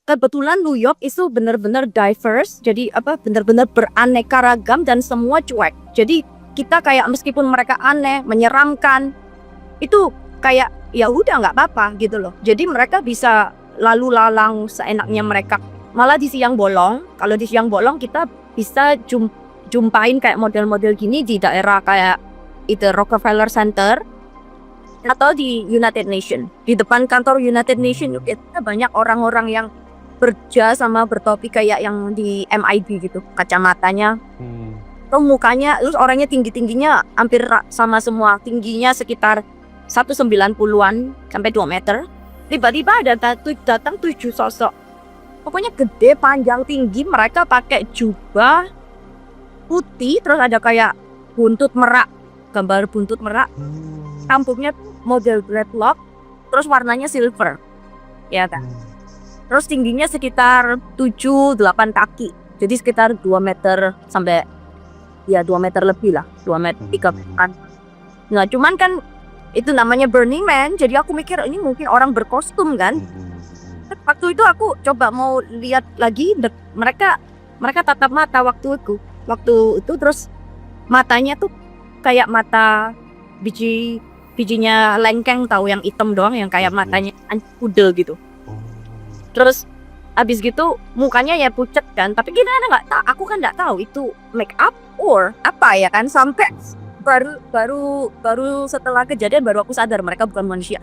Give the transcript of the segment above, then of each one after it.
kebetulan New York itu benar-benar diverse, jadi benar-benar beraneka ragam dan semua cuek. Jadi kita kayak meskipun mereka aneh, menyeramkan, itu kayak ya udah nggak apa-apa gitu loh. Jadi mereka bisa lalu lalang seenaknya mereka. Malah di siang bolong, kalau di siang bolong kita bisa jumpain kayak model-model gini di daerah kayak itu Rockefeller Center atau di United Nation. Di depan kantor United Nation itu banyak orang-orang yang berjas sama bertopi kayak yang di MIB gitu, kacamatanya. Terus mukanya, terus orangnya tinggi-tingginya hampir sama semua, tingginya sekitar 190-an sampai 2 meter. Tiba-tiba ada datang 7 sosok. Pokoknya gede, panjang, tinggi, mereka pakai jubah putih, terus ada kayak buntut merak, gambar buntut merak. Rambutnya model dreadlock, terus warnanya silver. Ya kan? Terus tingginya sekitar 7-8 kaki. Jadi sekitar 2 meter sampai ya 2 meter lebih lah, 2 meter 3 meter. Nah, cuman kan itu namanya Burning Man, jadi aku mikir ini mungkin orang berkostum kan. Waktu itu aku coba mau lihat lagi, mereka tatap mata waktu itu terus matanya tuh kayak mata bijinya lengkeng, tahu yang hitam doang, yang kayak matanya pudel gitu. Terus abis gitu mukanya ya pucet kan, tapi gimana aku kan nggak tahu itu make up or apa ya kan, sampai baru setelah kejadian baru aku sadar mereka bukan manusia.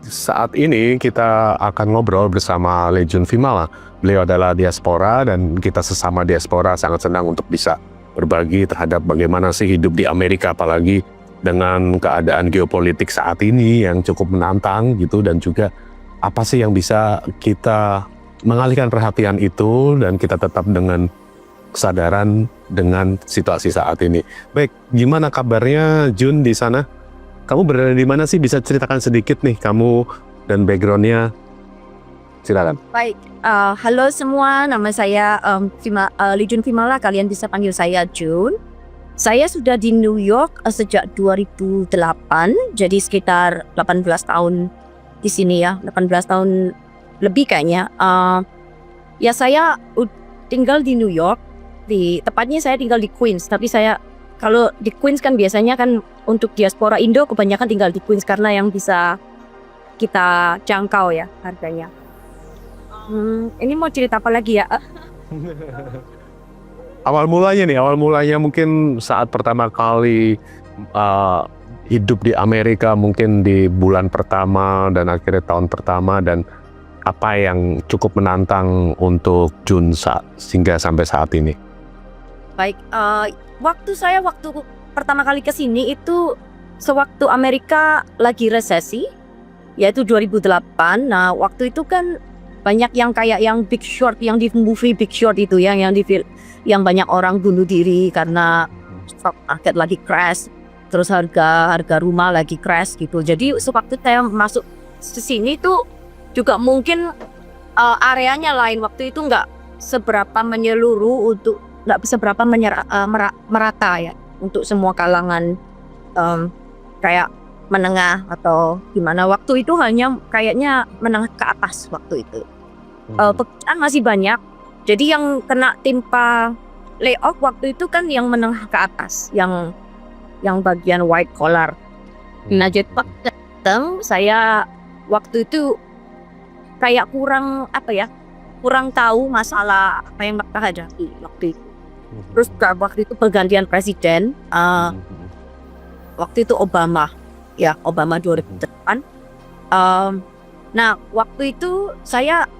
Saat ini kita akan ngobrol bersama Legiun Vimala. Beliau adalah diaspora dan kita sesama diaspora sangat senang untuk bisa berbagi terhadap bagaimana sih hidup di Amerika, apalagi dengan keadaan geopolitik saat ini yang cukup menantang gitu, dan juga apa sih yang bisa kita mengalihkan perhatian itu dan kita tetap dengan kesadaran dengan situasi saat ini. Baik, gimana kabarnya Jun di sana? Kamu berada di mana sih? Bisa ceritakan sedikit nih kamu dan backgroundnya. Silakan. Baik, halo semua, nama saya Legiun Vimala, kalian bisa panggil saya Jun. Saya sudah di New York sejak 2008, jadi sekitar 18 tahun di sini ya, 18 tahun lebih kayaknya. Ya saya tinggal di New York, tepatnya saya tinggal di Queens, tapi saya kalau di Queens kan biasanya kan untuk diaspora Indo kebanyakan tinggal di Queens karena yang bisa kita jangkau ya harganya. Ini mau cerita apa lagi ya? Awal mulanya mungkin saat pertama kali hidup di Amerika, mungkin di bulan pertama dan akhirnya tahun pertama, dan apa yang cukup menantang untuk Jun hingga sampai saat ini. Baik, waktu pertama kali ke sini itu sewaktu Amerika lagi resesi, yaitu 2008. Nah, waktu itu kan banyak yang kayak yang Big Short, yang di movie Big Short itu yang banyak orang bunuh diri karena stock market lagi crash, terus harga rumah lagi crash gitu. Jadi sewaktu saya masuk ke sini tuh juga mungkin areanya lain, waktu itu nggak seberapa menyeluruh, nggak seberapa merata ya untuk semua kalangan kayak menengah atau gimana. Waktu itu hanya kayaknya menengah ke atas waktu itu. Pekerjaan masih banyak, jadi yang kena timpa layoff waktu itu kan yang menengah ke atas, yang bagian white collar. Nah, jadi datang saya waktu itu kayak kurang tahu masalah apa yang mereka hadapi waktu itu. Terus waktu itu pergantian presiden, waktu itu Obama 2008. Nah, waktu itu saya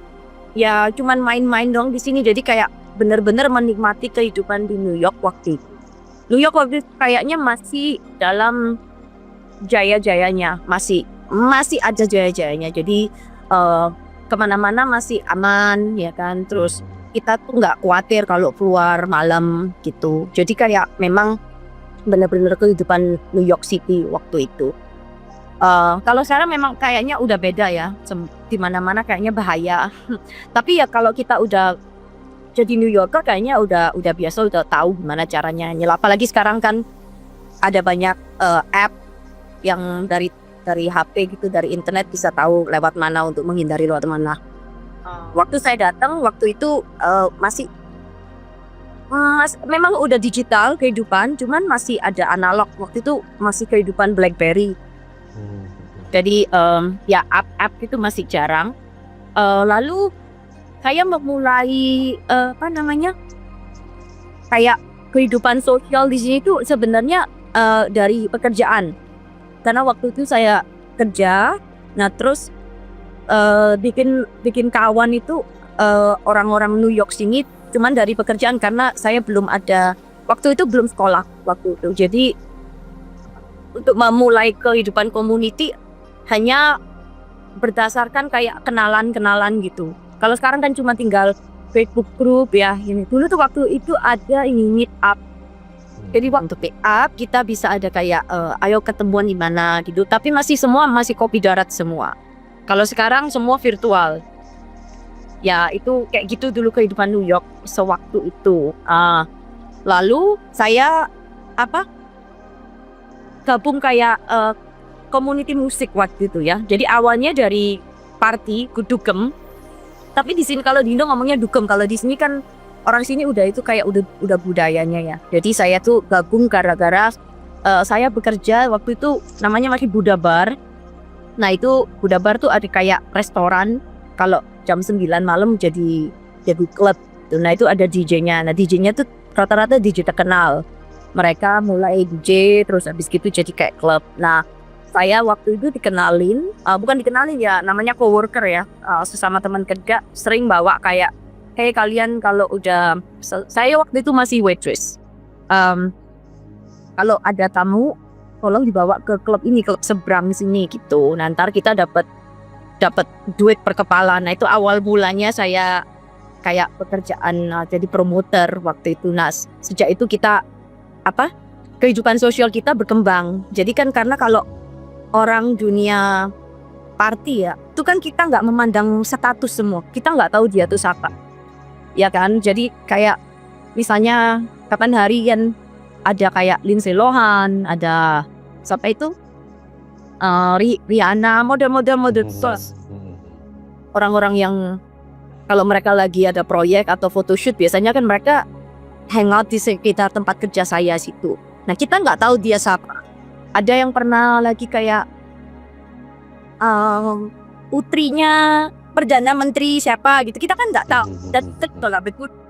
ya cuman main-main dong di sini, jadi kayak benar-benar menikmati kehidupan di New York waktu itu. New York waktu itu kayaknya masih dalam jaya-jayanya, masih ada jaya-jayanya. Jadi kemana-mana masih aman ya kan. Terus kita tuh nggak khawatir kalau keluar malam gitu. Jadi kayak memang benar-benar kehidupan New York City waktu itu. Kalau sekarang memang kayaknya udah beda ya, di mana-mana kayaknya bahaya. Tapi ya kalau kita udah jadi New Yorker kayaknya udah biasa, udah tahu gimana caranya nyelap. Apalagi sekarang kan ada banyak app yang dari dari HP gitu, dari internet bisa tahu lewat mana untuk menghindari lewat mana. Waktu saya datang waktu itu masih memang udah digital kehidupan, cuman masih ada analog. Waktu itu masih kehidupan BlackBerry. Jadi ya app itu masih jarang. Lalu saya memulai kayak kehidupan sosial di sini tuh sebenarnya dari pekerjaan. Karena waktu itu saya kerja, nah terus bikin kawan itu orang-orang New York sini, cuman dari pekerjaan karena saya belum ada waktu itu belum sekolah waktu itu. Jadi untuk memulai kehidupan community hanya berdasarkan kayak kenalan gitu. Kalau sekarang kan cuma tinggal Facebook group ya. Ini dulu tuh waktu itu ada ini meet up. Jadi waktu meet up kita bisa ada kayak ayo ketemuan di mana gitu. Tapi masih kopi darat semua. Kalau sekarang semua virtual. Ya itu kayak gitu dulu kehidupan New York sewaktu itu. Lalu saya gabung kayak community musik waktu itu ya. Jadi awalnya dari party dugem. Tapi di sini kalau di Indo ngomongnya dugem. Kalau di sini kan orang sini udah itu kayak udah budayanya ya. Jadi saya tuh gabung gara-gara saya bekerja waktu itu namanya masih Buddha Bar. Nah itu Buddha Bar tuh ada kayak restoran. Kalau jam 9 malam jadi klub. Nah itu ada DJ-nya. Nah DJ-nya tuh rata-rata DJ terkenal. Mereka mulai DJ terus habis gitu jadi kayak klub. Nah saya waktu itu bukan dikenalin ya, namanya coworker ya, sesama teman kerja sering bawa kayak, hey kalian kalau udah, saya waktu itu masih waitress, kalau ada tamu tolong dibawa ke klub ini, klub seberang sini gitu. Nah, ntar kita dapat duit per kepala. Nah itu awal mulanya saya kayak pekerjaan jadi promoter waktu itu. Nah sejak itu kita kehidupan sosial kita berkembang. Jadi kan karena kalau orang dunia party ya, itu kan kita nggak memandang status semua. Kita nggak tahu dia tuh siapa, ya kan? Jadi kayak misalnya kapan hari kan ada kayak Lindsay Lohan, ada siapa itu Rihanna, model-model orang-orang yang kalau mereka lagi ada proyek atau photoshoot biasanya kan mereka hangout di sekitar tempat kerja saya situ. Nah kita nggak tahu dia siapa. Ada yang pernah lagi kayak putrinya Perdana Menteri siapa gitu. Kita kan nggak tahu. Dan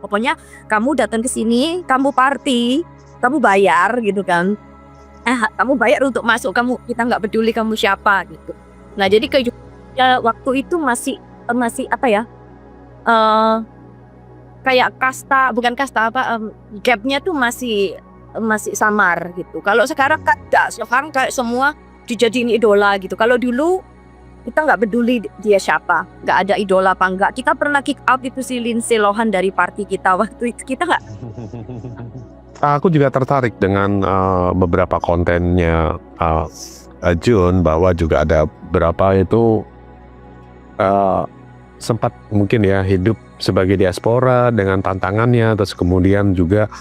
pokoknya kamu datang ke sini, kamu party, kamu bayar gitu kan. Kamu bayar untuk masuk, kita nggak peduli kamu siapa gitu. Nah jadi waktu itu masih kayak gapnya tuh masih samar gitu. Kalau sekarang kan sekarang kayak semua dijadiin idola gitu. Kalau dulu kita nggak peduli dia siapa, nggak ada idola apa enggak. Kita pernah kick out itu si Lindsay Lohan dari party kita waktu itu. Kita nggak. Aku juga tertarik dengan beberapa kontennya Jun, bahwa juga ada beberapa itu sempat mungkin ya hidup sebagai diaspora dengan tantangannya, terus kemudian juga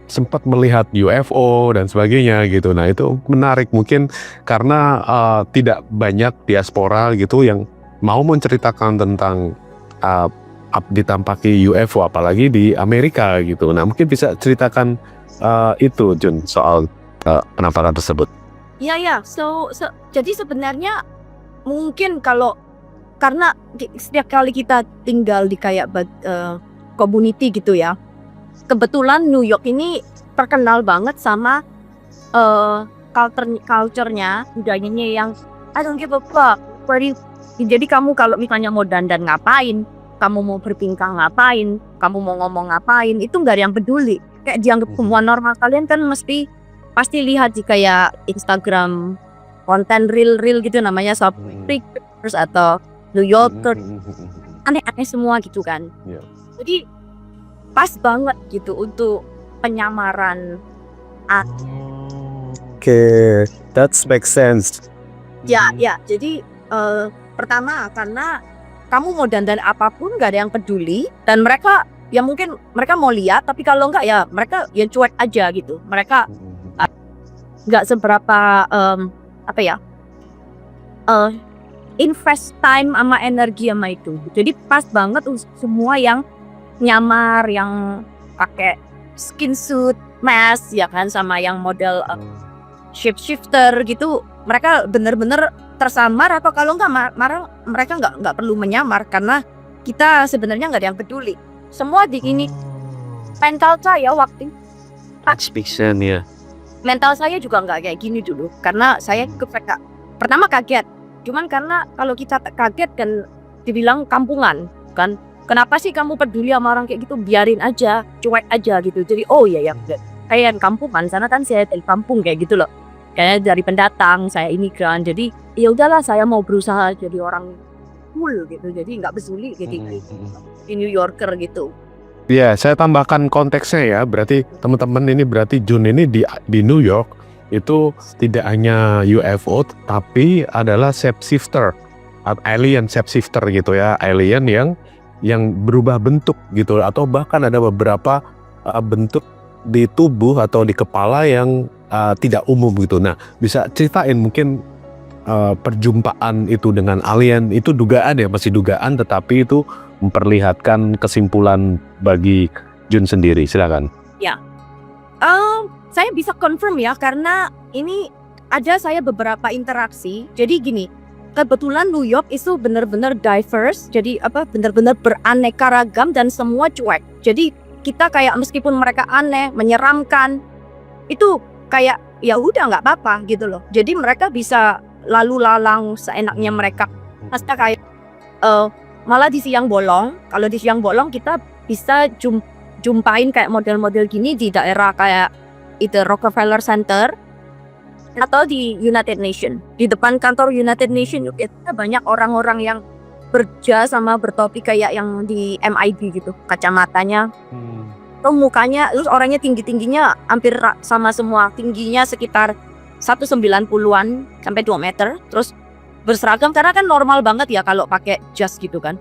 sempat melihat UFO dan sebagainya gitu. Nah itu menarik mungkin karena tidak banyak diaspora gitu yang mau menceritakan tentang ditampaki UFO apalagi di Amerika gitu. Nah mungkin bisa ceritakan itu Jun soal penampakan tersebut. Ya. So jadi sebenarnya mungkin karena setiap kali kita tinggal di kayak community gitu ya. Kebetulan New York ini terkenal banget sama culture-nya, budayanya yang I don't give a fuck. Jadi kamu kalau misalnya mau dandan ngapain, kamu mau berpingkang ngapain, kamu mau ngomong ngapain, itu nggak ada yang peduli. Kayak dianggap semua normal. Kalian kan pasti lihat di kayak Instagram konten real gitu namanya Freakers atau New Yorker, aneh-aneh semua gitu kan. Jadi pas banget gitu untuk penyamaran. Okay, that makes sense. Ya, jadi pertama karena kamu mau dandan apapun gak ada yang peduli, dan mereka ya mungkin mereka mau lihat, tapi kalau enggak ya mereka ya cuek aja gitu. Mereka nggak seberapa eh, invest time sama energi sama itu. Jadi pas banget semua yang nyamar, yang pakai skin suit, mask ya kan, sama yang model shapeshifter gitu, mereka bener-bener tersamar, atau kalau nggak mereka nggak perlu menyamar karena kita sebenarnya nggak ada yang peduli. Semua di ini mental saya waktu Exhibition, ya. mental saya juga nggak kayak gini dulu karena saya pertama kaget. Cuman karena kalau kita kaget kan dibilang kampungan kan, kenapa sih kamu peduli sama orang kayak gitu, biarin aja, cuek aja gitu. Jadi oh iya ya, kayak kampungan sana kan, saya dari kampung kayak gitu loh, kayak dari pendatang, saya imigran, jadi ya udahlah saya mau berusaha jadi orang cool gitu, jadi nggak peduli jadi di New Yorker gitu. Ya, saya tambahkan konteksnya ya. Berarti teman-teman ini berarti Jun ini di New York itu tidak hanya UFO tapi adalah shapeshifter, alien shapeshifter gitu ya, alien yang berubah bentuk gitu, atau bahkan ada beberapa bentuk di tubuh atau di kepala yang tidak umum gitu. Nah, bisa ceritain mungkin perjumpaan itu dengan alien itu dugaan ya, masih dugaan, tetapi itu memperlihatkan kesimpulan bagi Jun sendiri. Silakan. Saya bisa confirm ya karena ini ada saya beberapa interaksi. Jadi gini, kebetulan New York itu benar-benar diverse, jadi benar-benar beraneka ragam dan semua cuek. Jadi kita kayak meskipun mereka aneh, menyeramkan, itu kayak ya udah nggak apa-apa gitu loh. Jadi mereka bisa lalu lalang seenaknya mereka. Maksudnya kayak malah di siang bolong. Kalau di siang bolong kita bisa jumpain kayak model-model gini di daerah kayak itu Rockefeller Center atau di United Nation. Di depan kantor United Nation itu banyak orang-orang yang berjas sama bertopi kayak yang di MIT gitu, kacamatanya, tuh mukanya, terus orangnya tingginya hampir sama semua, tingginya sekitar 190-an sampai 2 meter, terus berseragam karena kan normal banget ya kalau pakai jas gitu kan,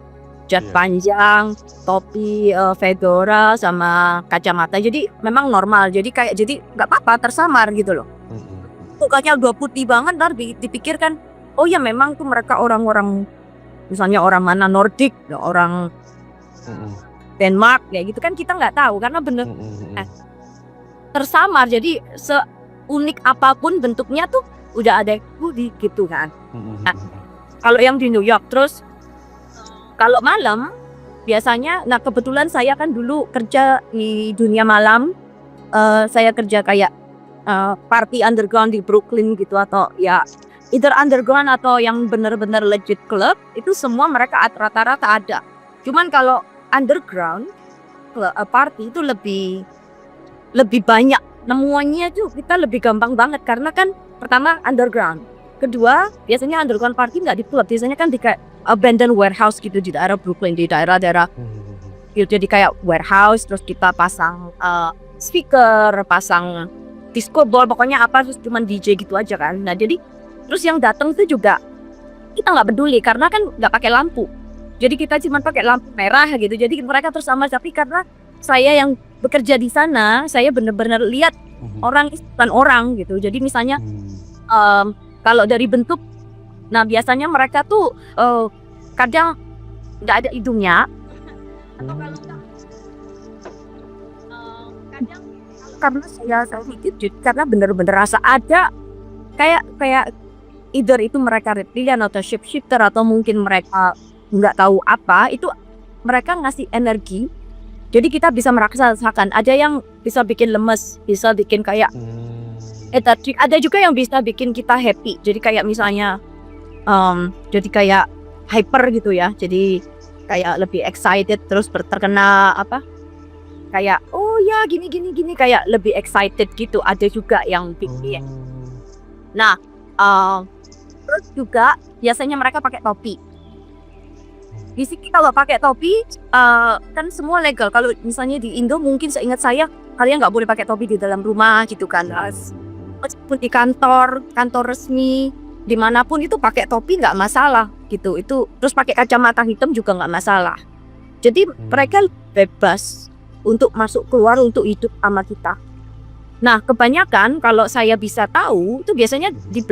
jas panjang, topi, fedora sama kacamata, jadi memang normal, jadi nggak apa-apa tersamar gitu loh. Mukanya udah putih banget, ntar dipikirkan oh ya memang tuh mereka orang-orang misalnya orang mana, Nordik, orang Denmark kayak gitu kan, kita nggak tahu karena bener tersamar, jadi seunik apapun bentuknya tuh udah ada di gitu kan. Nah, kalau yang di New York, terus kalau malam biasanya, nah kebetulan saya kan dulu kerja di dunia malam, saya kerja kayak party underground di Brooklyn gitu, atau ya either underground atau yang bener-bener legit club, itu semua mereka rata-rata ada. Cuman kalau underground party itu lebih banyak, nemuannya tuh kita lebih gampang banget karena kan pertama underground, kedua biasanya underground party nggak di club, biasanya kan di kayak abandoned warehouse gitu di daerah Brooklyn, di daerah-daerah jadi kayak warehouse, terus kita pasang speaker, pasang disco ball, pokoknya apa, terus cuman DJ gitu aja kan. Nah jadi terus yang datang itu juga kita nggak peduli karena kan nggak pakai lampu, jadi kita cuma pakai lampu merah gitu, jadi mereka terus sama. Tapi karena saya yang bekerja di sana, saya benar-benar lihat orang itu bukan orang gitu. Jadi misalnya kalau dari bentuk, nah biasanya mereka tuh kadang nggak ada hidungnya, atau kalau kadang karena saya mikir, karena bener-bener rasa ada kayak either itu mereka reptilian atau shapeshifter, atau mungkin mereka nggak tahu apa itu, mereka ngasih energi. Jadi kita bisa merasakan, ada yang bisa bikin lemes, bisa bikin kayak ada juga yang bisa bikin kita happy. Jadi kayak misalnya jadi kayak hyper gitu ya. Jadi kayak lebih excited, terus terkena kayak oh ya gini kayak lebih excited gitu. Ada juga yang bikin. Nah, terus juga biasanya mereka pakai topi. Di sini kalau pakai topi kan semua legal. Kalau misalnya di Indo mungkin seingat saya kalian nggak boleh pakai topi di dalam rumah gitu kan. Meskipun di kantor resmi dimanapun itu pakai topi nggak masalah gitu. Itu terus pakai kacamata hitam juga nggak masalah. Jadi mereka bebas untuk masuk keluar, untuk hidup sama kita. Nah kebanyakan kalau saya bisa tahu itu biasanya di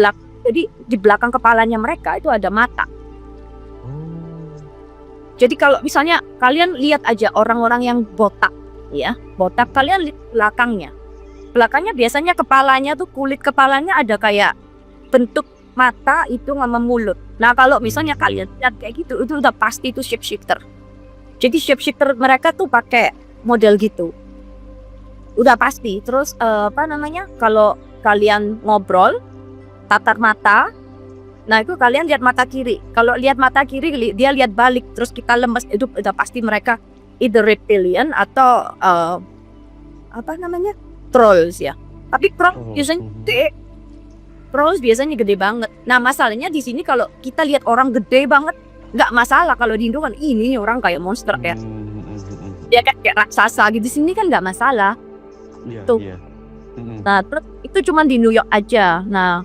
Jadi di belakang kepalanya mereka itu ada mata. Jadi kalau misalnya kalian lihat aja orang-orang yang botak, ya, botak, kalian lihat belakangnya. Belakangnya biasanya kepalanya tuh, kulit kepalanya ada kayak bentuk mata itu sama mulut. Nah kalau misalnya kalian lihat kayak gitu, itu udah pasti itu shapeshifter. Jadi shapeshifter mereka tuh pakai model gitu. Udah pasti. Terus kalau kalian ngobrol, tatap mata, nah itu kalian lihat mata kiri. Kalau lihat mata kiri, dia lihat balik, terus kita lemes, itu udah pasti mereka either reptilian atau trolls ya. Tapi trolls biasanya gede. Trolls biasanya gede banget. Nah masalahnya di sini kalau kita lihat orang gede banget, nggak masalah. Kalau di Indo kan ini orang kayak monster ya. Dia kayak raksasa gitu. Di sini kan nggak masalah. Tuh. Nah terus itu cuma di New York aja. Nah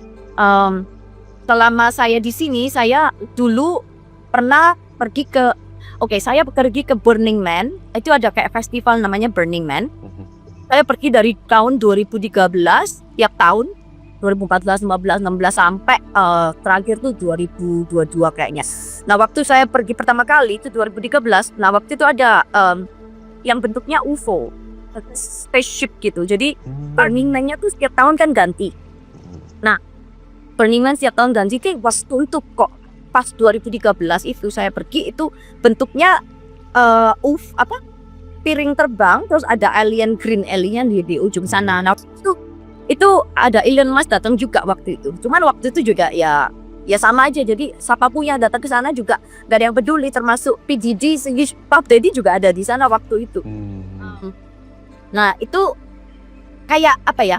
selama saya di sini, saya dulu pernah pergi ke Burning Man. Itu ada kayak festival namanya Burning Man. Saya pergi dari tahun 2013 tiap tahun, 2014, 15, 16 sampai terakhir tuh 2022 kayaknya. Nah waktu saya pergi pertama kali itu 2013. Nah waktu itu ada yang bentuknya UFO, spaceship gitu. Jadi Burning Man-nya tuh setiap tahun kan ganti. Nah Burning Man setiap tahun ganti kayak untuk kok. Pas 2013 itu saya pergi, itu bentuknya piring terbang, terus ada green alien di ujung sana. Nah itu ada Elon Musk datang juga waktu itu. Cuman waktu itu juga ya sama aja. Jadi siapapun yang datang ke sana juga gak ada yang peduli, termasuk PDD, Puff Daddy juga ada di sana waktu itu. Nah itu kayak apa ya?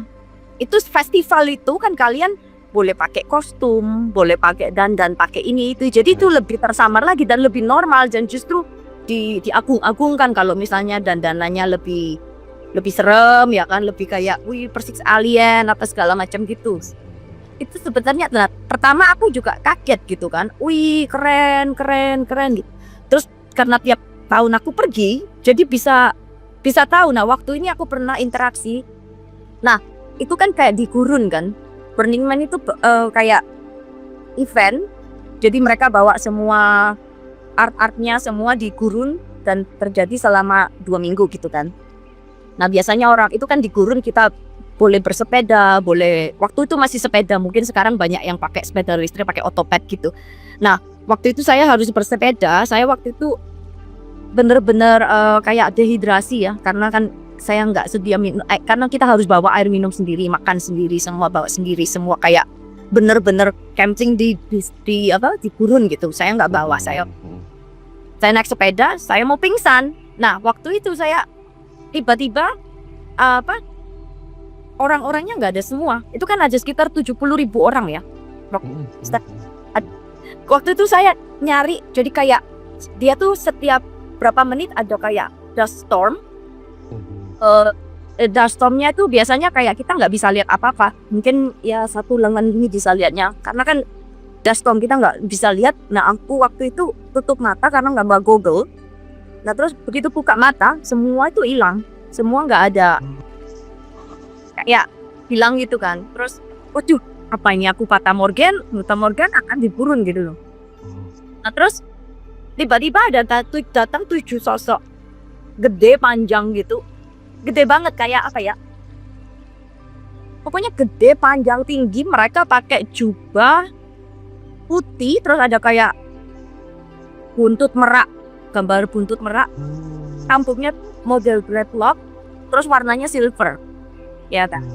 Itu festival itu kan kalian boleh pakai kostum, boleh pakai dandan, pakai ini itu. Jadi itu lebih tersamar lagi dan lebih normal, dan justru diagung-agungkan kalau misalnya dandanannya lebih serem ya kan, lebih kayak wih persis alien apa segala macam gitu. Itu sebenarnya pertama aku juga kaget gitu kan. Wih keren gitu. Terus karena tiap tahun aku pergi, jadi bisa tahu. Nah waktu ini aku pernah interaksi. Nah itu kan kayak di gurun kan. Burning Man itu kayak event, jadi mereka bawa semua art-artnya semua di gurun dan terjadi selama 2 minggu gitu kan. Nah biasanya orang itu kan di gurun kita boleh bersepeda, boleh, waktu itu masih sepeda, mungkin sekarang banyak yang pakai sepeda listrik, pakai otopet gitu. Nah waktu itu saya harus bersepeda, saya waktu itu bener-bener kayak dehidrasi ya, karena kan saya nggak sedia minum, karena kita harus bawa air minum sendiri, makan sendiri, semua bawa sendiri, semua kayak bener-bener camping di gurun gitu. Saya nggak bawa, saya naik sepeda, saya mau pingsan. Nah waktu itu saya tiba-tiba orang-orangnya nggak ada semua. Itu kan ada sekitar 70.000 orang ya. Waktu itu saya nyari, jadi kayak dia tuh setiap berapa menit ada kayak dust storm. Dust stormnya itu biasanya kayak kita nggak bisa lihat apa-apa, mungkin ya satu lengan ini bisa lihatnya, karena kan dust storm kita nggak bisa lihat. Nah aku waktu itu tutup mata karena nggak bawa goggle. Nah terus begitu buka mata, semua itu hilang, semua nggak ada, kayak hilang gitu kan. Terus waduh apa ini, aku Fata Morgan akan diburun gitu loh. Nah terus tiba-tiba ada datang 7 sosok gede panjang gitu. Gede banget kayak apa ya, pokoknya gede panjang tinggi. Mereka pakai jubah putih, terus ada kayak buntut merak, gambar buntut merak, rambutnya model dreadlock, terus warnanya silver ya kan.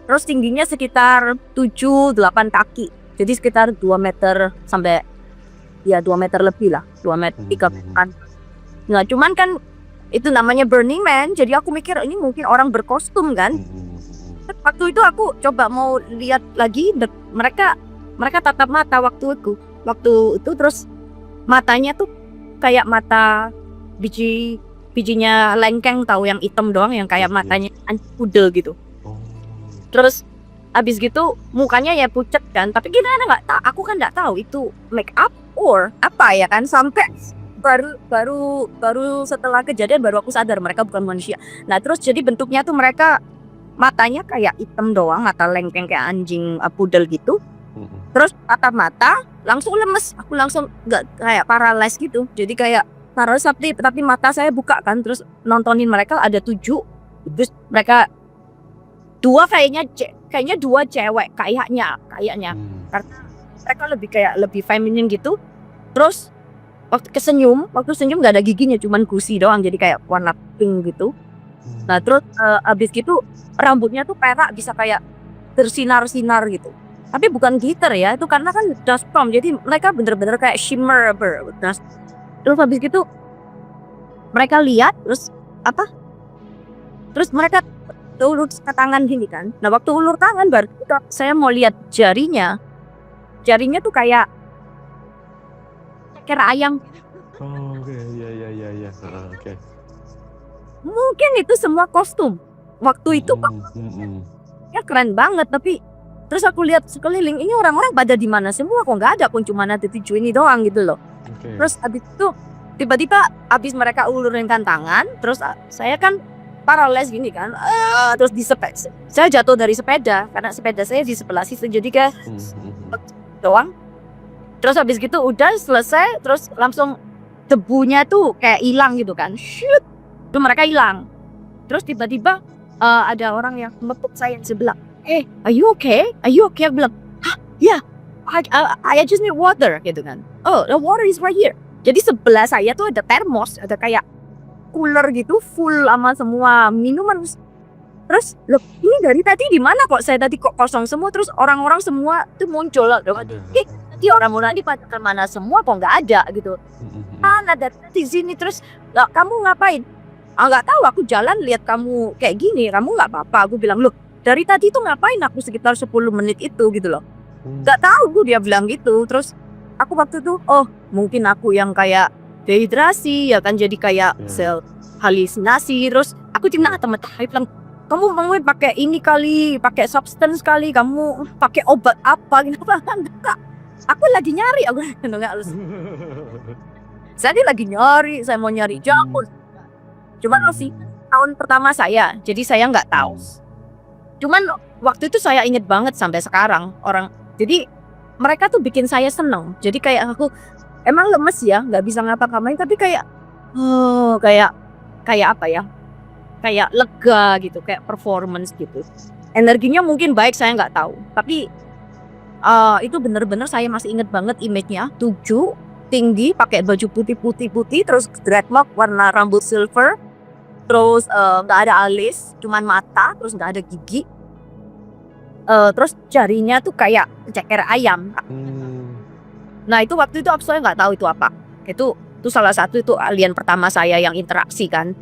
Terus tingginya sekitar 7-8 kaki, jadi sekitar 2 meter sampai ya 2 meter lebih lah, 2 meter 3 kan. Nah cuman kan itu namanya Burning Man, jadi aku mikir ini mungkin orang berkostum kan. Waktu itu aku coba mau lihat lagi, mereka tatap mata waktu itu, terus matanya tuh kayak mata bijinya lengkeng, tahu yang hitam doang, yang kayak matanya pudel gitu. Terus abis gitu mukanya ya pucat kan, tapi gimana nggak tahu, aku kan nggak tahu itu make up or apa ya kan, sampai baru setelah kejadian baru aku sadar mereka bukan manusia. Nah terus jadi bentuknya tuh mereka matanya kayak hitam doang, mata lengkeng kayak anjing pudel gitu. Terus mata langsung lemes, aku langsung nggak kayak paralyzed gitu. Jadi kayak paralyzed tapi mata saya buka kan, terus nontonin mereka ada 7, terus mereka kayaknya 2 cewek kayaknya karena mereka lebih feminin gitu. Terus waktu senyum nggak ada giginya, cuman gusi doang, jadi kayak warna pink gitu. Nah terus abis gitu rambutnya tuh perak, bisa kayak bersinar-sinar gitu. Tapi bukan glitter ya, itu karena kan dust storm, jadi mereka bener-bener kayak shimmer dust. Terus habis gitu mereka lihat, terus mereka ulur ke tangan gini kan. Nah waktu ulur tangan baru saya mau lihat jarinya tuh kayak ceker ayam. Oh, oke, iya. Oke. Mungkin itu semua kostum waktu itu ya keren banget. Tapi terus aku lihat sekeliling, ini orang-orang pada di mana semua, kok nggak ada pun, cuma ada 7 ini doang gitu loh. Oke. Terus abis itu tiba-tiba abis mereka ulurinkan tangan, terus saya kan paralyzed gini kan, terus saya jatuh dari sepeda karena sepeda saya di sebelah situ, jadi kayak doang. Terus habis gitu udah selesai, terus langsung debunya tuh kayak hilang gitu kan, shoot, tuh mereka hilang. Terus tiba-tiba ada orang yang mepuk saya di sebelah, are you okay? Aku bilang, yeah, I just need water gitu kan. Oh, the water is right here. Jadi sebelah saya tuh ada termos, ada kayak cooler gitu full sama semua minuman. Terus loh, ini dari tadi di mana kok saya tadi kok kosong semua, terus orang-orang semua tuh muncul loh. Tadi orang-orang ini pada kemana semua kok nggak ada gitu. Ada di sini. Terus lah, kamu ngapain? Nggak tahu, aku jalan lihat kamu kayak gini, kamu nggak apa-apa. Aku bilang, loh dari tadi tuh ngapain aku sekitar 10 menit itu gitu loh. Nggak tahu, dia bilang gitu. Terus aku waktu itu, oh mungkin aku yang kayak dehidrasi ya kan, jadi kayak sel halusinasi. Terus aku cuma teman-teman bilang, kamu mau pakai ini kali, pakai substance kali, kamu pakai obat apa gitu. Enggak, aku lagi nyari, aku enggak harus. Saya lagi nyari, saya mau nyari jamur. Cuman masih tahun pertama saya, jadi saya nggak tahu. Cuman waktu itu saya inget banget sampai sekarang orang. Jadi mereka tuh bikin saya seneng. Jadi kayak aku emang lemes ya, nggak bisa ngapa-ngapain, tapi kayak kayak apa ya? Kayak lega gitu, kayak performance gitu. Energinya mungkin baik, saya nggak tahu. Tapi itu bener-bener saya masih inget banget image-nya. 7, tinggi, pakai baju putih, terus dreadlock warna rambut silver, terus nggak ada alis, cuman mata, terus nggak ada gigi. Terus jarinya tuh kayak ceker ayam. Nah itu waktu itu saya nggak tahu itu apa. Itu salah satu itu alien pertama saya yang interaksi kan.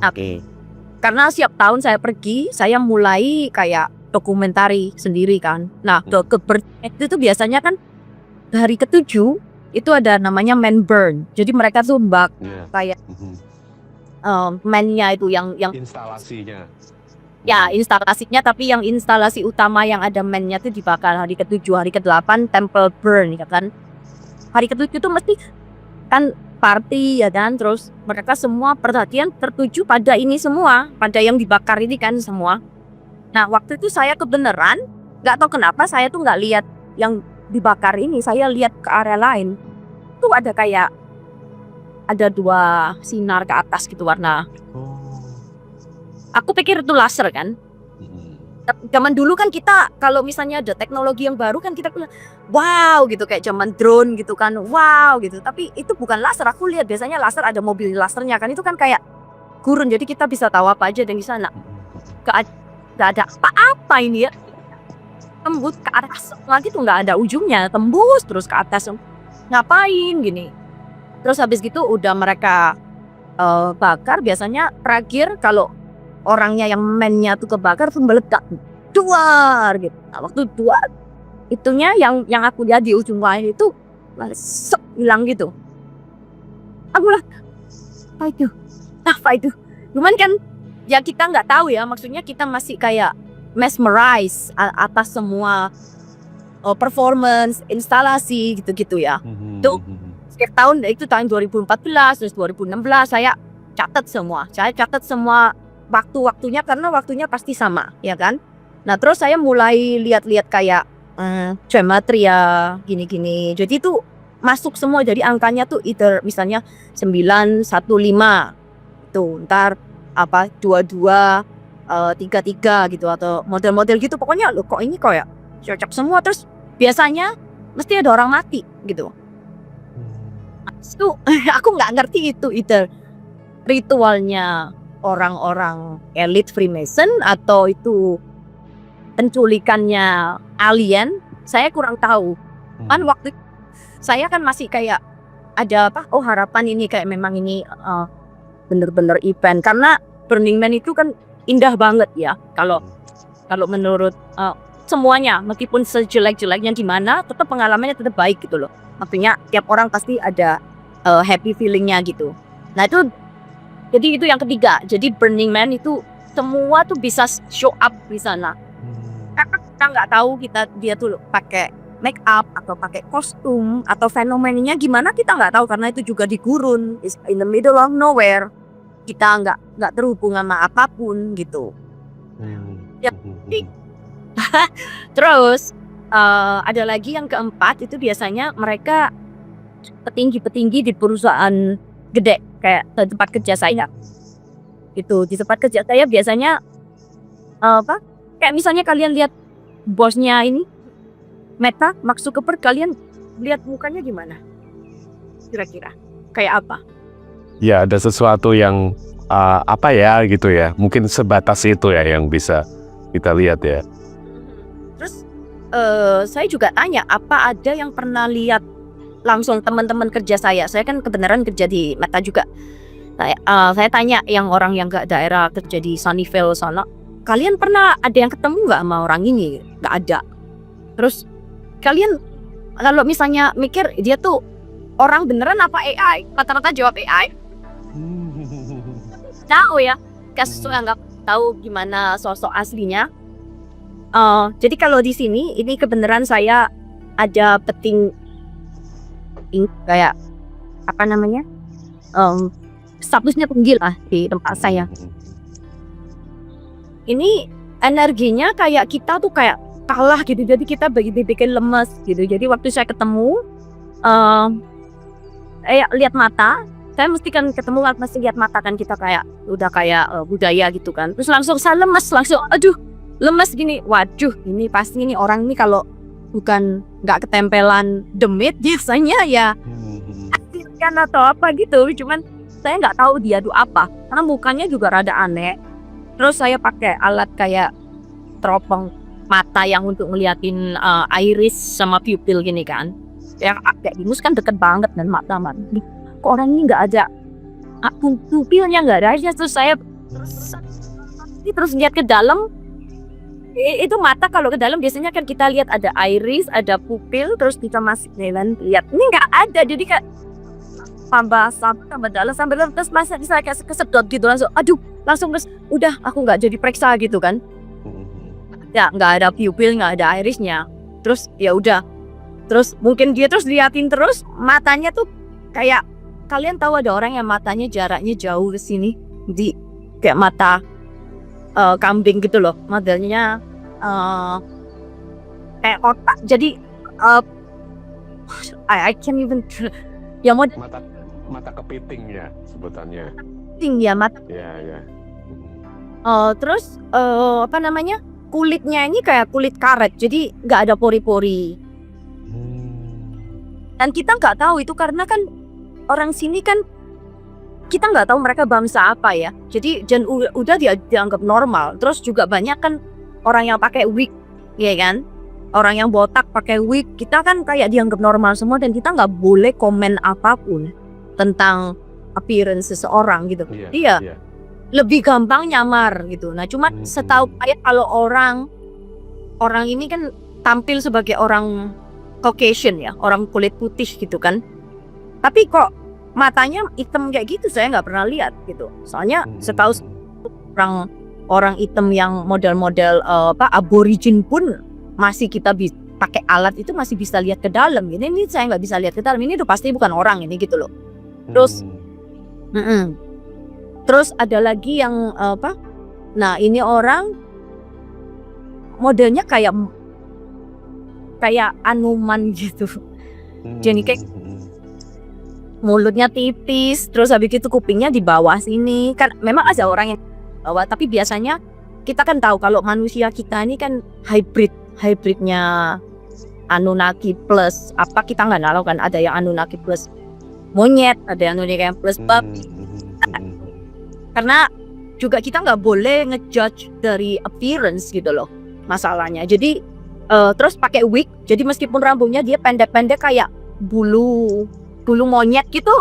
Oke. Karena setiap tahun saya pergi, saya mulai kayak dokumentari sendiri kan. Nah itu tuh biasanya kan hari ke-7 itu ada namanya man burn. Jadi mereka tuh kayak man-nya itu yang instalasinya. Ya instalasinya, tapi yang instalasi utama yang ada man-nya tuh dibakar hari ke-7, hari ke-8 temple burn ya kan. Hari ke-7 tuh mesti kan party ya kan, terus mereka semua perhatian tertuju pada ini semua, pada yang dibakar ini kan semua. Nah waktu itu saya kebenaran nggak tahu kenapa saya tuh nggak lihat yang dibakar ini, saya lihat ke area lain tuh ada kayak ada 2 sinar ke atas gitu warna. Aku pikir itu laser kan. Zaman dulu kan kita kalau misalnya ada teknologi yang baru kan kita bilang wow gitu, kayak zaman drone gitu kan, wow gitu. Tapi itu bukan laser, aku lihat biasanya laser ada mobil lasernya kan, itu kan kayak gurun, jadi kita bisa tahu apa aja dari sana. Gak ada apa-apa ini ya, tembus ke atas lagi tuh, nggak ada ujungnya, tembus terus ke atas, ngapain gini. Terus habis gitu udah mereka bakar, biasanya terakhir kalau orangnya yang man-nya tuh kebakar tuh meledak duar gitu. Nah, waktu duar itunya yang aku lihat di ujung lain itu hilang gitu. Aku lah apa itu? Cuman kan ya kita nggak tahu ya, maksudnya kita masih kayak mesmerize atas semua performance, instalasi gitu-gitu ya. Tuh setiap tahun itu tahun 2014 terus 2016 saya catat semua waktu-waktunya, karena waktunya pasti sama ya kan. Nah terus saya mulai lihat-lihat kayak gematria gini-gini. Jadi itu masuk semua, jadi angkanya tuh either misalnya 915 itu ntar apa 22 33 gitu atau model-model gitu, pokoknya lo kok ini kayak cocok semua. Terus biasanya mesti ada orang mati gitu. Itu aku nggak ngerti itu either ritualnya orang-orang elit Freemason atau itu penculikannya alien, saya kurang tahu. Kan waktu saya kan masih kayak ada apa, oh harapan ini kayak memang ini bener-bener event, karena Burning Man itu kan indah banget ya kalau menurut semuanya, meskipun sejelek-jeleknya gimana tetap pengalamannya tetap baik gitu loh. Artinya tiap orang pasti ada happy feelingnya gitu. Nah itu, jadi itu yang ketiga. Jadi Burning Man itu semua tuh bisa show up di sana. Karena kita nggak tahu dia tuh pakai make up atau pakai kostum atau fenomenanya gimana, kita nggak tahu karena itu juga di gurun, is in the middle of nowhere. Kita nggak terhubung sama apapun gitu. Ya, terus ada lagi yang keempat, itu biasanya mereka petinggi-petinggi di perusahaan gede kayak di tempat kerja saya. Itu di tempat kerja saya biasanya apa? Kayak misalnya kalian lihat bosnya ini Meta, Mark Zuckerberg, kalian lihat mukanya gimana? Kira-kira kayak apa? Ya ada sesuatu yang apa ya gitu ya, mungkin sebatas itu ya yang bisa kita lihat ya. Terus saya juga tanya, apa ada yang pernah lihat langsung teman-teman kerja saya kan kebenaran kerja di Meta juga. Saya tanya yang orang yang gak daerah kerja di Sunnyvale sana, kalian pernah ada yang ketemu gak sama orang ini? Gak ada. Terus kalian kalau misalnya mikir dia tuh orang beneran apa AI, rata-rata jawab AI. Tahu ya, kasus nggak tahu gimana sosok aslinya. Jadi kalau di sini ini kebenaran saya ada peting kayak apa namanya, statusnya tinggi lah di tempat saya. Ini energinya kayak kita tuh kayak kalah gitu, jadi kita bikin lemes gitu. Jadi waktu saya ketemu, lihat mata. Saya mesti kan ketemu mesti lihat mata kan, kita kayak udah kayak budaya gitu kan. Terus langsung saya lemes, langsung aduh lemes gini. Waduh, ini pasti ini orang ini kalau bukan nggak ketempelan demit biasanya ya kan atau apa gitu. Cuman saya nggak tahu dia tuh apa karena mukanya juga rada aneh. Terus saya pakai alat kayak teropong mata yang untuk ngeliatin iris sama pupil gini kan. Yang kayak Dimus kan deket banget dan mata. Kok orang ini nggak ada pupilnya, nggak ada aja. Terus saya terus lihat ke dalam, itu mata kalau ke dalam biasanya kan kita lihat ada iris, ada pupil, terus kita masih lihat ini nggak ada. Jadi kayak tambah dalam terus masa saya kayak kesedot gitu, langsung aduh, langsung terus udah aku nggak jadi periksa gitu kan. Ya nggak ada pupil, nggak ada irisnya. Terus ya udah, terus mungkin dia terus liatin terus matanya tuh kayak, kalian tahu ada orang yang matanya jaraknya jauh ke sini, di kayak mata kambing gitu loh, modelnya kayak otak. Jadi I can't even ya mata kepiting ya sebutannya. Ya mata. Ya. Terus apa namanya, kulitnya ini kayak kulit karet, jadi nggak ada pori-pori. Dan kita nggak tahu itu karena kan orang sini kan kita nggak tahu mereka bangsa apa ya. Jadi udah dianggap normal. Terus juga banyak kan orang yang pakai wig, ya kan? Orang yang botak pakai wig, kita kan kayak dianggap normal semua dan kita nggak boleh komen apapun tentang appearance seseorang gitu. Iya. Lebih gampang nyamar gitu. Nah, cuma setahu kayak kalau orang ini kan tampil sebagai orang Caucasian ya, orang kulit putih gitu kan. Tapi kok matanya hitam kayak gitu saya nggak pernah lihat gitu. Soalnya setahu orang hitam yang model-model aborigin pun masih kita pakai alat itu masih bisa lihat ke dalam. Ini saya nggak bisa lihat ke dalam. Ini udah pasti bukan orang ini gitu loh. Terus ada lagi yang apa? Nah ini orang modelnya kayak kayak anuman gitu. Jadi kayak mulutnya tipis, terus habis itu kupingnya di bawah sini. Kan memang ada orang yang bawah, tapi biasanya kita kan tahu kalau manusia kita ini kan hybridnya Anunnaki plus apa, kita nggak tahu kan, ada yang Anunnaki plus monyet, ada yang Anunnaki plus babi. Karena juga kita nggak boleh ngejudge dari appearance gitu loh masalahnya. Jadi terus pakai wig, jadi meskipun rambutnya dia pendek-pendek kayak bulu monyet gitu,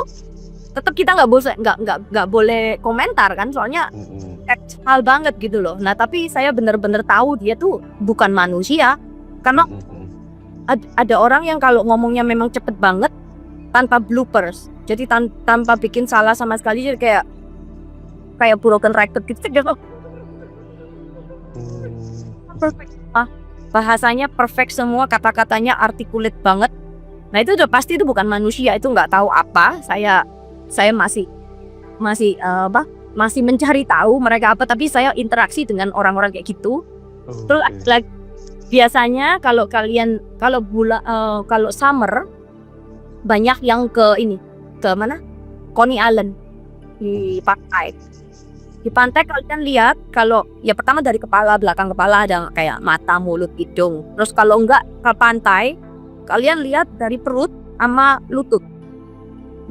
tetap kita nggak boleh komentar kan, soalnya hal banget gitu loh. Nah tapi saya bener-bener tahu dia tuh bukan manusia, karena ada orang yang kalau ngomongnya memang cepet banget tanpa bloopers, jadi tanpa bikin salah sama sekali, jadi kayak broken record gitu. Perfect. Bahasanya perfect semua, kata-katanya articulate banget. Nah itu udah pasti itu bukan manusia, itu nggak tahu apa. Saya masih mencari tahu mereka apa, tapi saya interaksi dengan orang-orang kayak gitu. Terus biasanya kalau summer banyak yang ke mana? Coney Island di pantai. Di pantai kalian lihat, kalau ya pertama dari kepala, belakang kepala ada kayak mata, mulut, hidung. Terus kalau enggak ke pantai, kalian lihat dari perut sama lutut.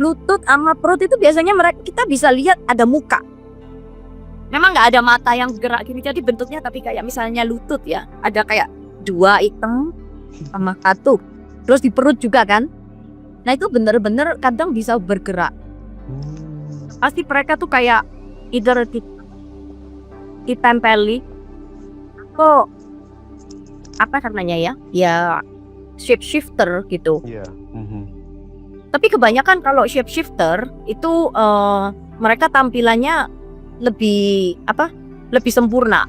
Lutut sama perut itu biasanya kita bisa lihat ada muka. Memang nggak ada mata yang gerak gini, jadi bentuknya tapi kayak misalnya lutut ya, ada kayak 2 hitam sama 1. Terus di perut juga kan. Nah itu bener-bener kadang bisa bergerak. Pasti mereka tuh kayak either ditempeli atau apa karenanya ya shapeshifter gitu. Tapi kebanyakan kalau shapeshifter itu mereka tampilannya lebih sempurna.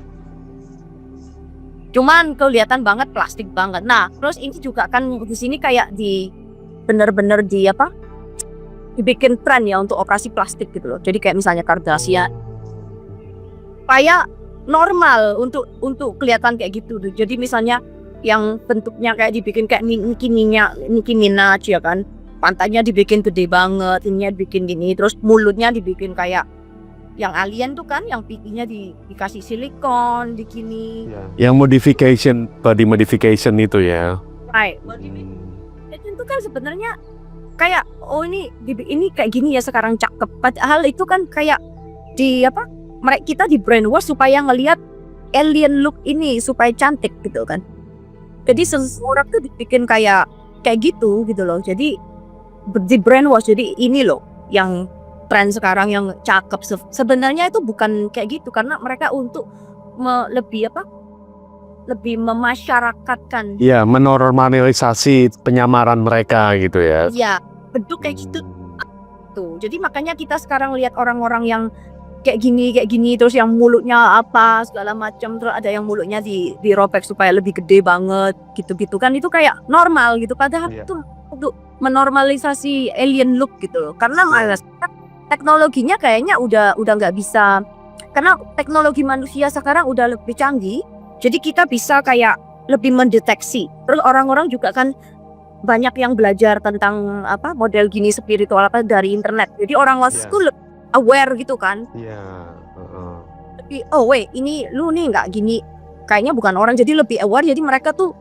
Cuman kelihatan banget plastik banget. Nah, terus ini juga kan di sini kayak bener-bener dibikin tren ya untuk operasi plastik gitu loh. Jadi kayak misalnya Kardashian, kayak normal untuk kelihatan kayak gitu tuh. Jadi misalnya yang bentuknya kayak dibikin kayak Nicki Minaj ya kan, pantainya dibikin gede banget, ininya dibikin gini, terus mulutnya dibikin kayak yang alien tuh kan, yang pipinya dikasih silikon, gini. Yang body modification itu ya. Right. Itu kan sebenarnya kayak ini kayak gini ya sekarang cakep, padahal itu kan kayak kita di brainwash supaya ngelihat alien look ini supaya cantik gitu kan. Jadi seseorang tuh dibikin kayak gitu loh. Jadi di brainwash, jadi ini loh yang tren sekarang yang cakep. Sebenarnya itu bukan kayak gitu, karena mereka untuk lebih memasyarakatkan. Iya, menormalisasi penyamaran mereka gitu ya. Iya, bentuk kayak gitu tuh. Jadi makanya kita sekarang lihat orang-orang yang kayak gini, terus yang mulutnya apa segala macam, terus ada yang mulutnya dirobek supaya lebih gede banget gitu kan, itu kayak normal gitu. Padahal itu untuk menormalisasi alien look gitu loh. Karena teknologinya kayaknya udah nggak bisa, karena teknologi manusia sekarang udah lebih canggih. Jadi kita bisa kayak lebih mendeteksi. Terus orang-orang juga kan banyak yang belajar tentang model gini spiritual dari internet. Jadi orang tuh lebih aware gitu kan. Lebih ini lu nih nggak gini, kayaknya bukan orang, jadi lebih aware. Jadi mereka tuh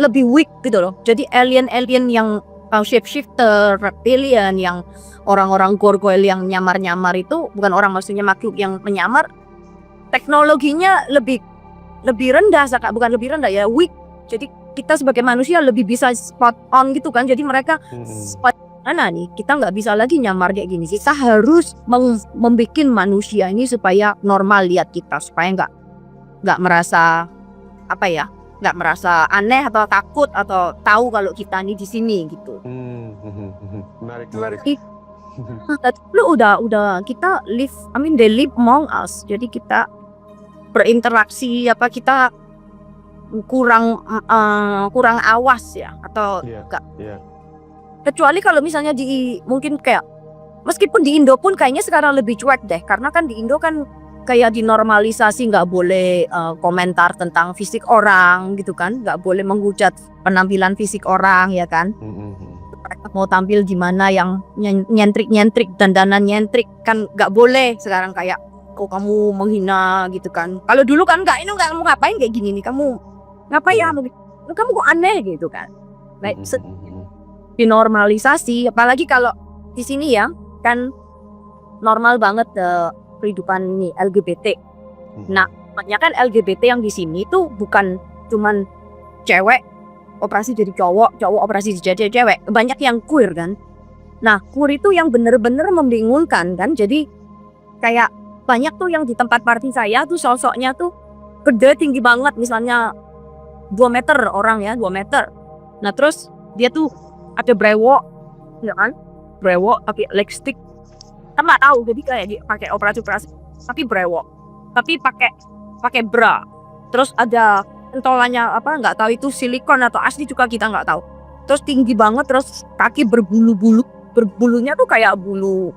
lebih weak gitu loh. Jadi alien yang shapeshifter, reptilian, yang orang-orang gargoyle yang nyamar-nyamar itu bukan orang, maksudnya makhluk yang menyamar. Teknologinya lebih rendah, bukan lebih rendah ya, weak. Jadi kita sebagai manusia lebih bisa spot on gitu kan. Jadi mereka spot mana nih, kita nggak bisa lagi nyamar kayak gini. Kita harus membuat manusia ini supaya normal lihat kita, supaya nggak merasa nggak merasa aneh atau takut atau tahu kalau kita ini di sini gitu. Menarik. Lu udah kita they live among us. Jadi kita berinteraksi kita kurang awas ya, atau enggak. Kecuali kalau misalnya mungkin kayak meskipun di Indo pun kayaknya sekarang lebih cuek deh, karena kan di Indo kan kayak dinormalisasi, nggak boleh komentar tentang fisik orang gitu kan, nggak boleh menghujat penampilan fisik orang ya kan. Mereka mau tampil gimana yang nyentrik dandanan nyentrik kan nggak boleh sekarang, kayak kok kamu menghina gitu kan. Kalau dulu kan nggak, ini kamu ngapain kayak gini nih, kamu ngapain ya, kamu kok aneh gitu kan. Nah, dinormalisasi, apalagi kalau di sini ya kan normal banget kehidupan ini LGBT. Nah, banyak kan LGBT yang di sini tuh bukan cuman cewek operasi jadi cowok, cowok operasi jadi cewek. Banyak yang queer kan. Nah, queer itu yang bener-bener membingungkan kan. Jadi kayak banyak tuh yang di tempat party saya tuh sosoknya tuh gede, tinggi banget, misalnya 2 meter orang ya, 2 meter. Nah, terus dia tuh ada brewok, ya kan? Brewok pakai lipstick. Kita nggak tahu, jadi kayak dia pakai operasi tapi brewok, tapi pakai bra. Terus ada pentolannya apa nggak tahu itu silikon atau asli juga kita nggak tahu. Terus tinggi banget, terus kaki berbulunya tuh kayak bulu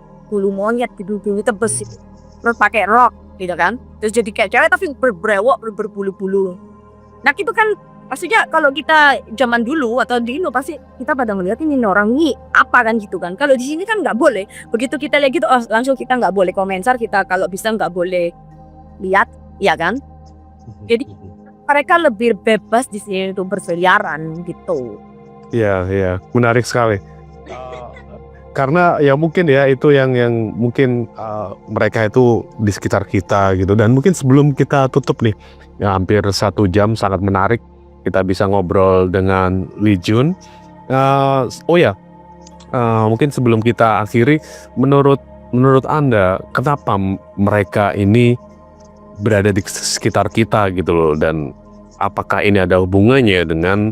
monyet gitu, bulu tebes gitu. Terus pakai rok gitu kan, terus jadi kayak cewek tapi berbrewok, berbulu-bulu. Nah itu kan maksudnya kalau kita zaman dulu atau di Indo pasti kita pada melihat ini orang ini apa kan gitu kan. Kalau di sini kan nggak boleh. Begitu kita lihat gitu, langsung kita nggak boleh komentar, kita kalau bisa nggak boleh lihat, ya kan. Jadi mereka lebih bebas di sini untuk berkeliaran gitu. Iya, menarik sekali. Karena ya mungkin ya itu yang mungkin mereka itu di sekitar kita gitu. Dan mungkin sebelum kita tutup nih, ya hampir 1 jam, sangat menarik kita bisa ngobrol dengan Lee Jun. Mungkin sebelum kita akhiri, menurut Anda kenapa mereka ini berada di sekitar kita gitu loh, dan apakah ini ada hubungannya dengan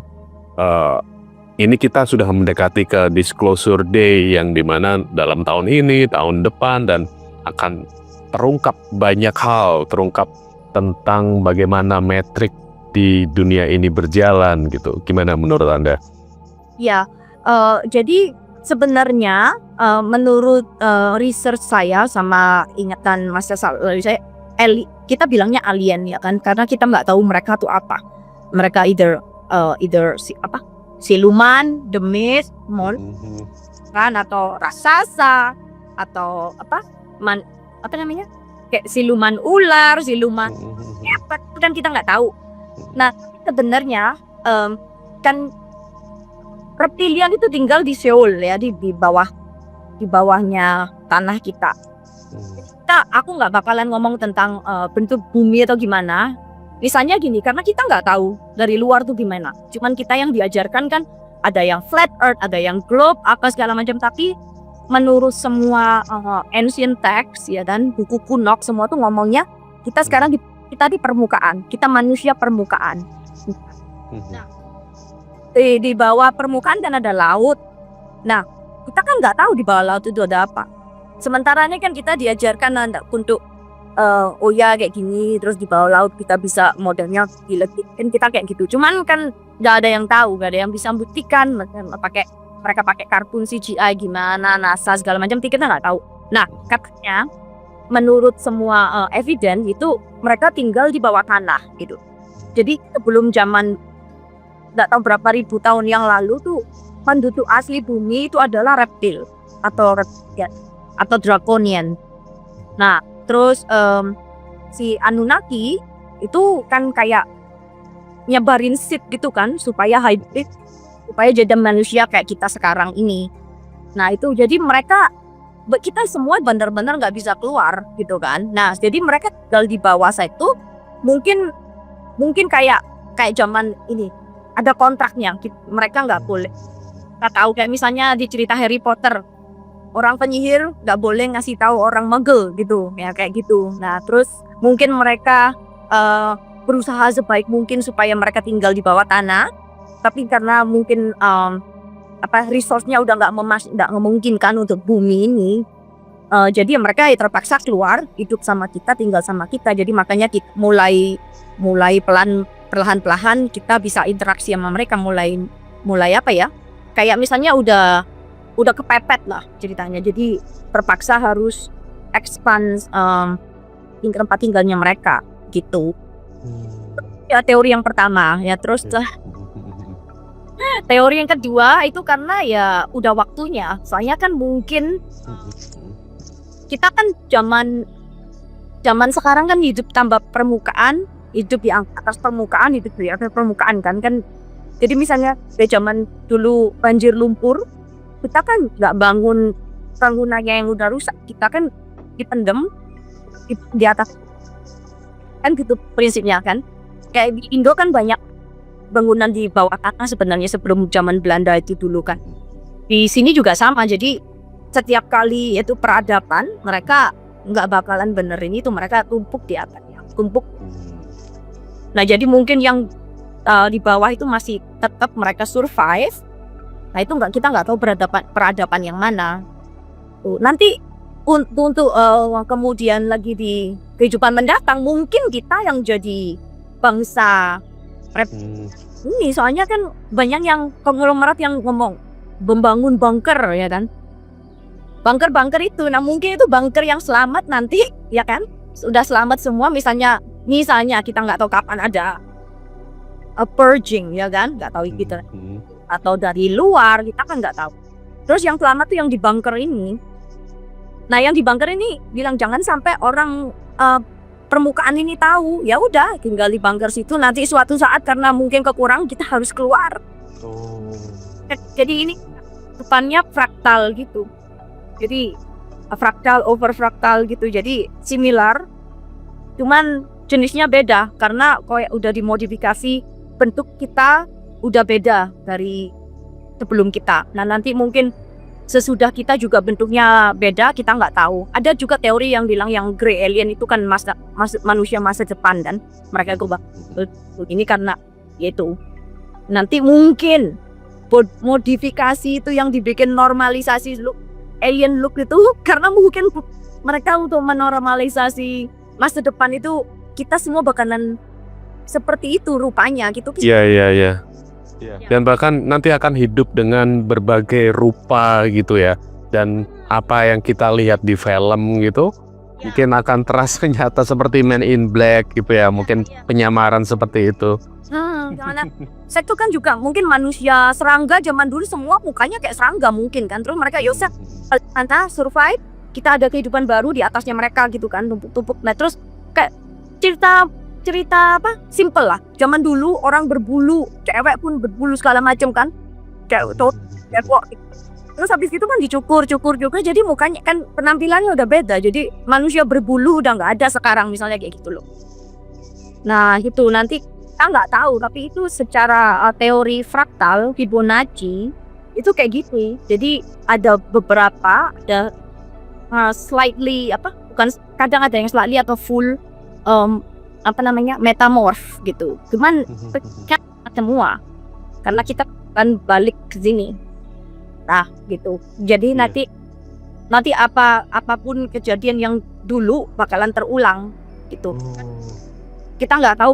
ini kita sudah mendekati ke disclosure day yang dimana dalam tahun ini, tahun depan, dan akan terungkap banyak hal, terungkap tentang bagaimana metrik di dunia ini berjalan gitu. Gimana menurut Anda? Ya, jadi sebenarnya menurut research saya sama ingatan masa lalu saya, kita bilangnya alien ya kan, karena kita nggak tahu mereka tuh apa. Mereka either siluman, demis, kan, atau raksasa, atau apa namanya, kayak siluman ular, siluman apa, kan kita nggak tahu. Nah sebenarnya kan reptilian itu tinggal di Seoul ya, di bawahnya tanah kita. Aku nggak bakalan ngomong tentang bentuk bumi atau gimana. Misalnya gini, karena kita nggak tahu dari luar tuh gimana. Cuman kita yang diajarkan kan ada yang flat earth, ada yang globe, apa segala macam. Tapi menurut semua ancient text ya dan buku kuno, semua tuh ngomongnya kita sekarang kita di permukaan, kita manusia permukaan. Nah, di bawah permukaan dan ada laut. Nah, kita kan nggak tahu di bawah laut itu ada apa. Sementara ini kan kita diajarkan untuk kayak gini, terus di bawah laut kita bisa modelnya diletakkan, kita kayak gitu. Cuman kan nggak ada yang tahu, nggak ada yang bisa buktikan. Mereka pakai kartun CGI gimana, NASA segala macam, kita nggak tahu. Nah, katanya menurut semua evidence itu mereka tinggal di bawah tanah gitu. Jadi sebelum zaman nggak tahu berapa ribu tahun yang lalu tuh penduduk asli bumi itu adalah reptil atau draconian. Nah, terus si Anunnaki itu kan kayak nyebarin seed gitu kan supaya hybrid, supaya jadi manusia kayak kita sekarang ini. Nah itu jadi kita semua benar-benar nggak bisa keluar gitu kan. Nah jadi mereka tinggal di bawah itu mungkin kayak zaman ini ada kontraknya, mereka nggak boleh. Kita tahu kayak misalnya di cerita Harry Potter, orang penyihir nggak boleh ngasih tahu orang Muggle gitu ya, kayak gitu. Nah terus mungkin mereka berusaha sebaik mungkin supaya mereka tinggal di bawah tanah, tapi karena mungkin resource-nya udah nggak memungkinkan untuk bumi ini, jadi mereka terpaksa keluar, hidup sama kita, tinggal sama kita. Jadi makanya kita mulai perlahan-lahan kita bisa interaksi sama mereka, mulai apa ya, kayak misalnya udah kepepet lah ceritanya, jadi terpaksa harus expand tempat tinggalnya mereka gitu. Ya teori yang pertama ya, terus teori yang kedua itu karena ya udah waktunya. Soalnya kan mungkin kita kan zaman sekarang kan hidup tanpa permukaan, hidup yang atas permukaan, hidup di atas permukaan kan. Jadi misalnya kayak zaman dulu banjir lumpur, kita kan nggak bangun bangunannya yang udah rusak, kita kan dipendem di atas, kan gitu prinsipnya kan. Kayak di Indo kan banyak bangunan di bawah tanah sebenarnya sebelum zaman Belanda itu dulu kan. Di sini juga sama, jadi setiap kali itu peradaban mereka nggak bakalan benerin itu, mereka tumpuk di atasnya, tumpuk. Nah jadi mungkin yang di bawah itu masih tetap mereka survive. Nah itu kita nggak tahu peradaban yang mana. Nanti untuk kemudian lagi di kehidupan mendatang mungkin kita yang jadi bangsa ini, soalnya kan banyak yang konglomerat yang ngomong membangun bunker ya kan, bunker itu. Nah mungkin itu bunker yang selamat nanti ya kan, sudah selamat semua, misalnya kita nggak tahu kapan ada purging ya kan, nggak tahu gitu, atau dari luar kita kan nggak tahu. Terus yang selamat tuh yang di bunker ini. Nah yang di bunker ini bilang jangan sampai orang permukaan ini tahu, ya udah tinggal di bunker situ, nanti suatu saat karena mungkin kekurangan kita harus keluar. Jadi ini depannya fraktal gitu, jadi fraktal over fraktal gitu, jadi similar cuman jenisnya beda karena kayak udah dimodifikasi, bentuk kita udah beda dari sebelum kita. Nah nanti mungkin sesudah kita juga bentuknya beda, kita nggak tahu. Ada juga teori yang bilang yang grey alien itu kan manusia masa depan, dan mereka ini karena yaitu nanti mungkin modifikasi itu yang dibikin normalisasi look, alien look itu karena mungkin mereka untuk menormalisasi masa depan itu kita semua bakalan seperti itu rupanya gitu. Iya. Dan bahkan nanti akan hidup dengan berbagai rupa gitu ya. Dan apa yang kita lihat di film gitu mungkin akan terasa nyata seperti Men in Black gitu ya. Mungkin penyamaran seperti itu. Karena saya tuh kan juga mungkin manusia serangga zaman dulu semua mukanya kayak serangga mungkin kan. Terus mereka yaudah antara survive, kita ada kehidupan baru di atasnya mereka gitu kan, tumpuk-tumpuk. Nah terus kayak cerita apa simple lah, zaman dulu orang berbulu, cewek pun berbulu segala macam kan, kayak terus habis itu kan dicukur juga, jadi mukanya kan penampilannya udah beda, jadi manusia berbulu udah nggak ada sekarang misalnya kayak gitu loh. Nah itu nanti kita nggak tahu, tapi itu secara teori fraktal Fibonacci itu kayak gitu. Jadi ada beberapa, ada slightly bukan, kadang ada yang slightly atau full metamorph gitu. Cuman semua karena kita akan balik ke sini. Nah, gitu. Jadi nanti apapun kejadian yang dulu bakalan terulang gitu. Kita nggak tahu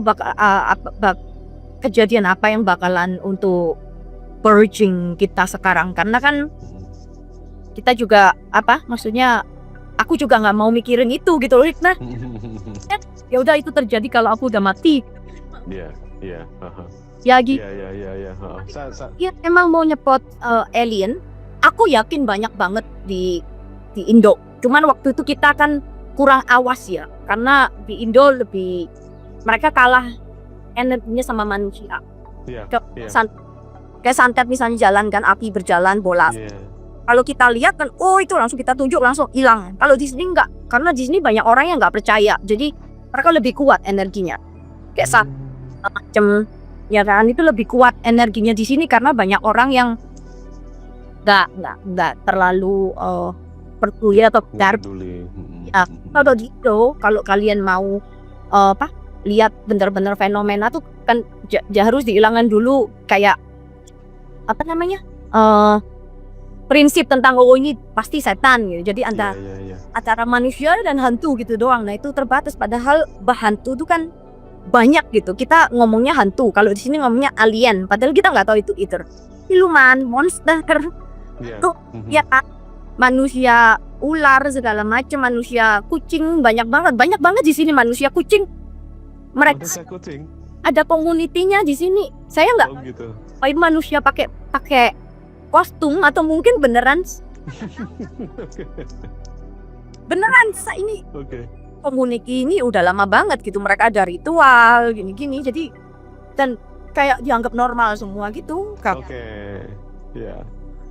kejadian apa yang bakalan untuk purging kita sekarang, karena kan kita juga maksudnya aku juga nggak mau mikirin itu gitu loh. Nah, ya udah itu terjadi kalau aku udah mati. Iya. Ya gitu. Iya. Emang mau nyepot alien, aku yakin banyak banget di Indo. Cuman waktu itu kita kan kurang awas ya, karena di Indo mereka kalah energinya sama manusia. Kayak santet misalnya jalan kan, api berjalan bola. Kalau kita lihat kan, itu langsung kita tunjuk langsung hilang. Kalau di sini enggak, karena di sini banyak orang yang nggak percaya, jadi mereka lebih kuat energinya. Kayak macam ya kan, itu lebih kuat energinya di sini karena banyak orang yang nggak terlalu peduli atau peduli. Ya, kalau gitu, kalau kalian mau lihat benar-benar fenomena tuh kan harus dihilangkan dulu kayak prinsip tentang ini pasti setan gitu. Jadi antara manusia dan hantu gitu doang. Nah itu terbatas, padahal hantu itu kan banyak gitu. Kita ngomongnya hantu, kalau di sini ngomongnya alien, padahal kita nggak tahu itu siluman, monster. Tuh ya kan, manusia ular segala macam, manusia, kucing, banyak banget di sini manusia, kucing. Mereka kucing. ada komunitinya di sini. Saya nggak gitu. tahu manusia pakai kostum atau mungkin beneran ini Oke. komuniti ini udah lama banget gitu, mereka ada ritual gini-gini, jadi dan kayak dianggap normal semua gitu. Oke. Ya.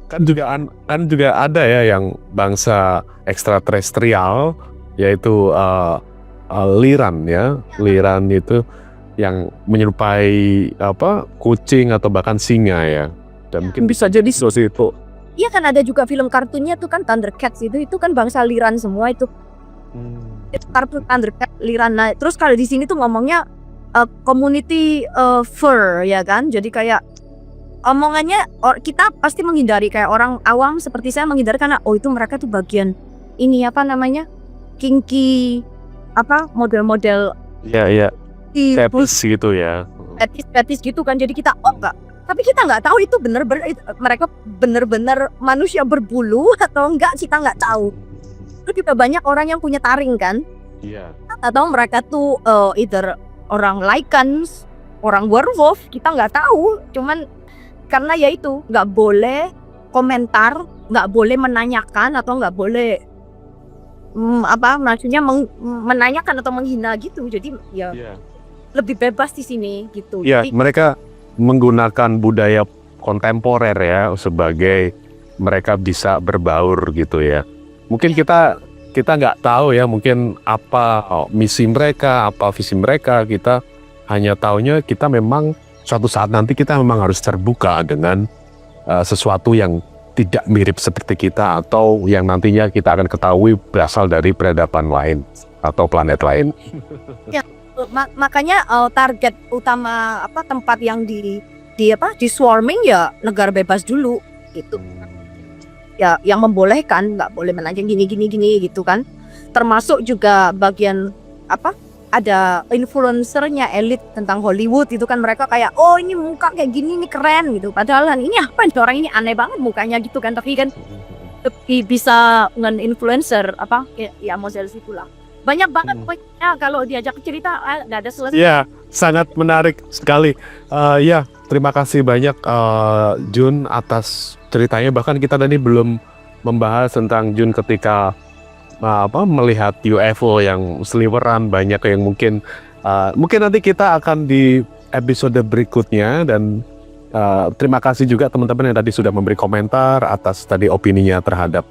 Kan juga ada ya yang bangsa ekstraterestrial, yaitu liran ya. Liran itu yang menyerupai kucing atau bahkan singa ya. Dan mungkin bisa jadi seperti itu. Iya kan ada juga film kartunnya tuh kan, Thundercats itu kan bangsa liran semua itu. Kartun Thundercats liran. Nah, terus kalau di sini tuh ngomongnya community fur ya kan. Jadi kayak omongannya kita pasti menghindari, kayak orang awam seperti saya menghindari karena itu mereka tuh bagian ini apa namanya? Kinky model-model Iya. Fetish gitu ya. fetis gitu kan, jadi kita enggak, tapi kita nggak tahu itu mereka bener-bener manusia berbulu atau enggak, kita nggak tahu. Terus juga banyak orang yang punya taring kan, Iya. atau mereka tuh either orang Lycans, orang werewolf, kita nggak tahu. Cuman karena ya itu nggak boleh komentar, nggak boleh menanyakan atau nggak boleh maksudnya menanyakan atau menghina gitu. Jadi ya lebih bebas di sini gitu. Iya, Jadi, mereka menggunakan budaya kontemporer ya sebagai mereka bisa berbaur gitu ya. Mungkin kita nggak tahu ya, mungkin apa misi mereka, apa visi mereka. Kita hanya taunya kita memang suatu saat nanti kita memang harus terbuka dengan sesuatu yang tidak mirip seperti kita, atau yang nantinya kita akan ketahui berasal dari peradaban lain atau planet lain. makanya target utama tempat yang di swarming ya negara bebas dulu gitu. Ya yang membolehkan, nggak boleh menanyakan gini gitu kan. Termasuk juga bagian ada influencernya elit tentang Hollywood itu kan, mereka kayak ini muka kayak gini nih keren gitu, padahal ini apa nih, orang ini aneh banget mukanya gitu kan, tapi kan bisa nge-influencer ya model situlah. Banyak banget pokoknya kalau diajak cerita nggak ada selesai. Iya, sangat menarik sekali. Ya, terima kasih banyak Jun atas ceritanya. Bahkan kita tadi belum membahas tentang Jun ketika melihat UFO yang seliweran, banyak yang mungkin nanti kita akan di episode berikutnya. Dan terima kasih juga teman-teman yang tadi sudah memberi komentar atas tadi opininya terhadap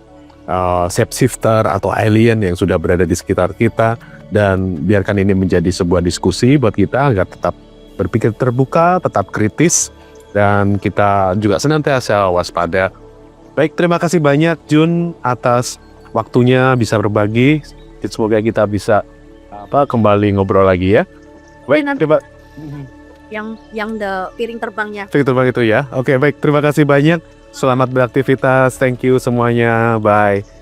shapeshifter atau alien yang sudah berada di sekitar kita, dan biarkan ini menjadi sebuah diskusi buat kita agar tetap berpikir terbuka, tetap kritis, dan kita juga senantiasa waspada. Baik, terima kasih banyak Jun atas waktunya bisa berbagi. Semoga kita bisa kembali ngobrol lagi ya. Baik, terima yang the piring terbangnya. terbang itu ya. Oke, baik, terima kasih banyak. Selamat beraktivitas. Thank you semuanya. Bye.